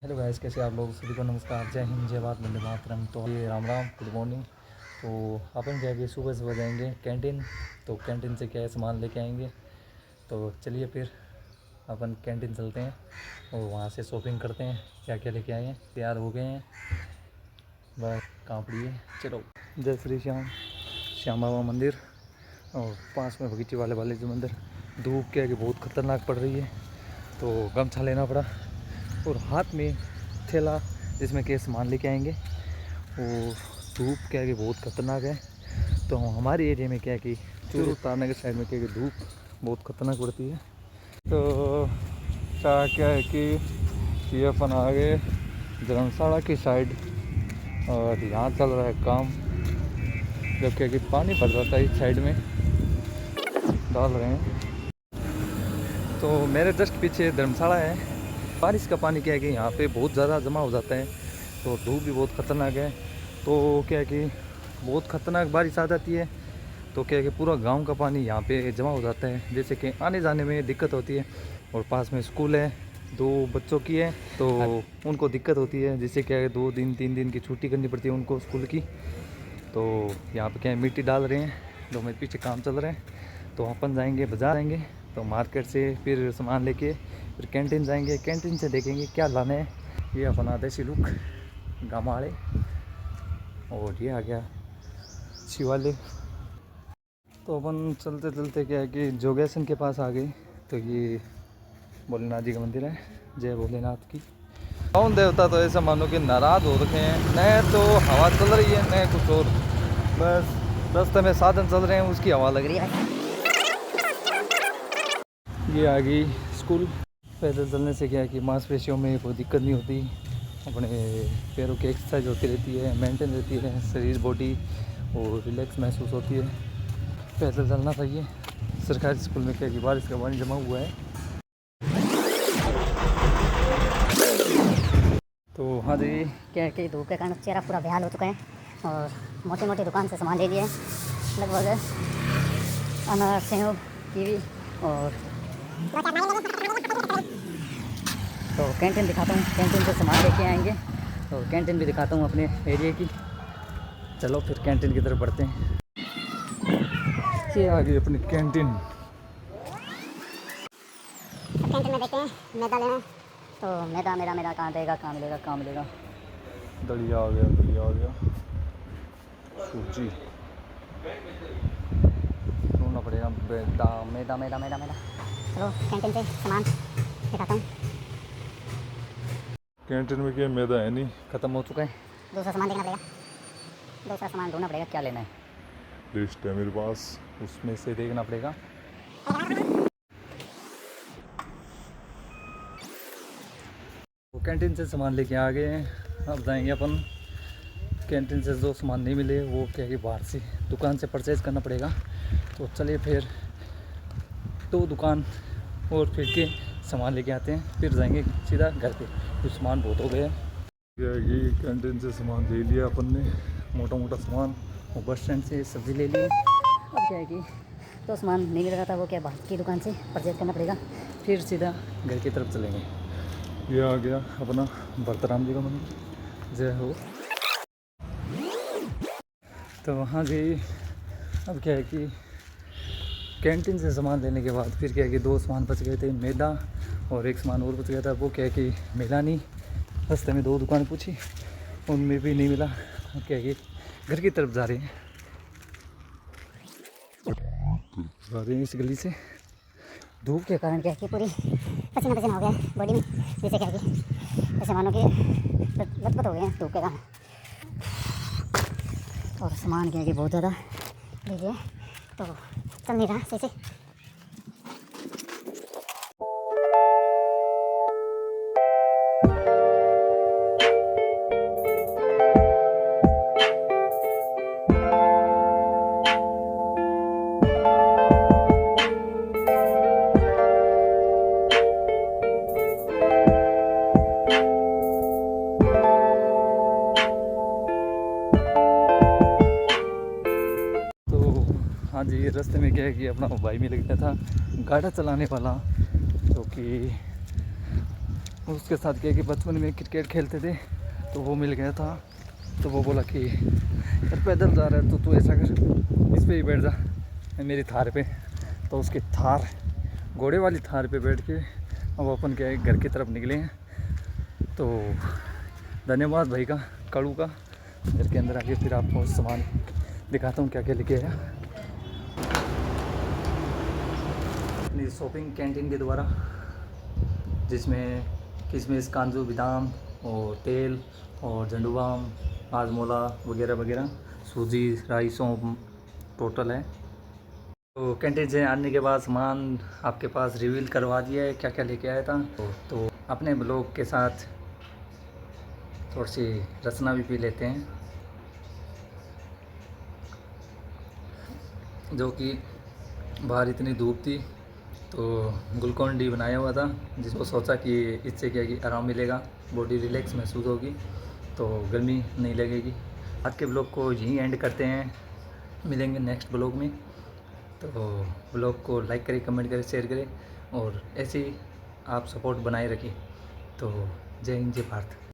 Hello guys, कैसे आप लोग? सभी को नमस्कार, जय हिंद, जय भारत, वंदे मातरम। तो ये राम राम, गुड मॉर्निंग। तो अपन क्या है सुबह सुबह जाएंगे कैंटीन। तो कैंटीन से क्या है सामान लेके आएंगे। तो चलिए फिर अपन कैंटीन चलते हैं और वहाँ से शॉपिंग करते हैं। क्या क्या लेके आए हैं, तैयार हो गए हैं, बस कहाँ पड़ी है। चलो, जय श्री श्याम, श्याम बाबा मंदिर और पास में बगीचे वाले जो मंदिर। धूप क्या है कि बहुत ख़तरनाक पड़ रही है, तो गमछा लेना पड़ा और हाथ में थैला जिसमें के सामान लेके आएंगे। और धूप क्या है कि बहुत ख़तरनाक है। तो हमारे एरिया में क्या है कि चूरू तारनगर साइड में क्या है कि धूप बहुत ख़तरनाक पड़ती है। तो क्या है कि ये अपन आ गए धर्मशाला की साइड और यहाँ चल रहा है काम। जब क्या कि पानी भर जाता है इस साइड में, डाल रहे हैं। तो मेरे जस्ट पीछे धर्मशाला है। बारिश का पानी क्या है कि यहाँ पे बहुत ज़्यादा जमा हो जाता है, तो धूप भी बहुत ख़तरनाक है। तो क्या है कि बहुत ख़तरनाक बारिश आ जाती है, तो क्या है कि पूरा गांव का पानी यहाँ पे जमा हो जाता है, जैसे कि आने जाने में दिक्कत होती है। और पास में स्कूल है, 2 बच्चों की है, तो उनको दिक्कत होती है, जिससे क्या है 2 दिन 3 दिन की छुट्टी करनी पड़ती है उनको स्कूल की। तो यहाँ पे क्या है मिट्टी डाल रहे हैं, तो मेरे पीछे काम चल रहे हैं। तो अपन जाएंगे बाजार, जाएंगे तो मार्केट से फिर सामान लेके फिर कैंटीन जाएंगे। कैंटीन से देखेंगे क्या लाना है। ये अपना देसी लुक गामाड़े, और ये आ गया शिवालय। तो अपन चलते चलते क्या है कि जोगेशन के पास आ गए। तो ये भोलेनाथ जी का मंदिर है, जय भोलेनाथ की। कौन देवता तो ऐसा मानो कि नाराज़ हो रखे हैं, न तो हवा चल रही है न कुछ और, बस रास्ते में साधन चल रहे हैं उसकी हवा लग रही है। ये आ गई स्कूल। पैदल चलने से क्या है कि मांसपेशियों में कोई दिक्कत नहीं होती, अपने पैरों की एक्सरसाइज होती रहती है, मेंटेन रहती है शरीर बॉडी, और रिलैक्स महसूस होती है। पैदल चलना चाहिए। सरकारी स्कूल में क्या है कि बारिश का पानी जमा हुआ है। तो हाँ जी, क्या है कि धूप के कारण चेहरा पूरा बेहाल हो चुका है, और मोटी मोटी दुकान से सामान ले लिए लगभग अनार, सेव, कीवी। और तो कैंटीन दिखाता हूँ, कैंटीन से सामान लेके आएंगे और कैंटीन भी दिखाता हूँ अपने एरिया की। चलो फिर कैंटीन की तरफ बढ़ते हैं। ये आ गई अपनी कैंटीन। कैंटीन में देखते हैं मैदा लेना है, तो मैदा कहाँ देगा, कहाँ मिलेगा, कहाँ मिलेगा। दलिया आ गया, दलिया आ गया, सूजी ढूंढना पड़ेगा। मैदा। चलो कैंटीन से सामान दिखाता हूँ। कैंटीन में क्या मैदा है नहीं, ख़त्म हो चुका है। दूसरा सामान देखना पड़ेगा, दूसरा सामान ढूंढना पड़ेगा। क्या लेना है, लिस्ट है मेरे पास, उसमें से देखना पड़ेगा। वो कैंटीन से सामान लेके आ गए हैं। अब जाएंगे अपन कैंटीन से। जो सामान नहीं मिले वो क्या कि बाहर से दुकान से परचेज़ करना पड़ेगा। तो चलिए फिर 2 दुकान और फिर के सामान लेके आते हैं, फिर जाएंगे सीधा घर पे। कुछ सामान बहुत हो गया। ये कैंटीन से सामान ले लिया अपन ने, मोटा मोटा सामान। और बस स्टैंड से सब्ज़ी ले ली। अब क्या है कि तो सामान नहीं मिल रहा था, वो क्या बाहर की दुकान से परचेज़ करना पड़ेगा, फिर सीधा घर की तरफ चलेंगे। ये आ गया अपना भरतराम जी का मंदिर, जय हो। तो वहाँ गई। अब क्या है कि कैंटीन से सामान लेने के बाद फिर क्या है कि 2 सामान बच गए थे, मैदा और एक सामान और बच गया था। वो क्या है कि मिला नहीं। रास्ते में 2 दुकान पूछी, उनमें भी नहीं मिला। और क्या है कि घर की तरफ जा रहे हैं इस गली से। धूप के कारण क्या है कि पूरी पसीना पसीना हो गया है बॉडी में, जैसे क्या है कि ऐसे मानो कि लथपथ हो गए हैं धूप के कारण। और सामान क्या है कि बहुत ज़्यादा लीजिए, तो चल नहीं रहा सही से। हाँ जी, रास्ते में क्या है कि अपना भाई मिल गया था गाड़ा चलाने वाला, जो कि उसके साथ क्या कि बचपन में क्रिकेट खेलते थे, तो वो मिल गया था। तो वो बोला कि यार पैदल जा रहा है तो तू ऐसा कर, इस पे ही बैठ जा, मेरी थार पे। तो उसकी थार, घोड़े वाली थार पे बैठ के अब अपन क्या है घर की तरफ निकले हैं। तो धन्यवाद भाई का, कड़ू का। घर के अंदर आके फिर आपको सामान दिखाता हूँ क्या क्या लेके आया अपनी शॉपिंग कैंटीन के द्वारा, जिसमें किशमिश, काजू, बादाम और तेल और झंडुबाम, हाजमोला वगैरह वगैरह, सूजी, राई, सौंफ टोटल है। तो कैंटीन से आने के बाद सामान आपके पास रिवील करवा दिया है क्या क्या लेके आया था। तो अपने ब्लॉग के साथ थोड़ी सी रसना भी पी लेते हैं, जो कि बाहर इतनी धूप थी। तो ग्लूकॉन डी बनाया हुआ था, जिसको सोचा कि इससे क्या कि आराम मिलेगा, बॉडी रिलैक्स महसूस होगी, तो गर्मी नहीं लगेगी। आज के ब्लॉग को यहीं एंड करते हैं, मिलेंगे नेक्स्ट ब्लॉग में। तो ब्लॉग को लाइक करें, कमेंट करें, शेयर करें और ऐसे ही आप सपोर्ट बनाए रखें। तो जय हिंद, जय भारत।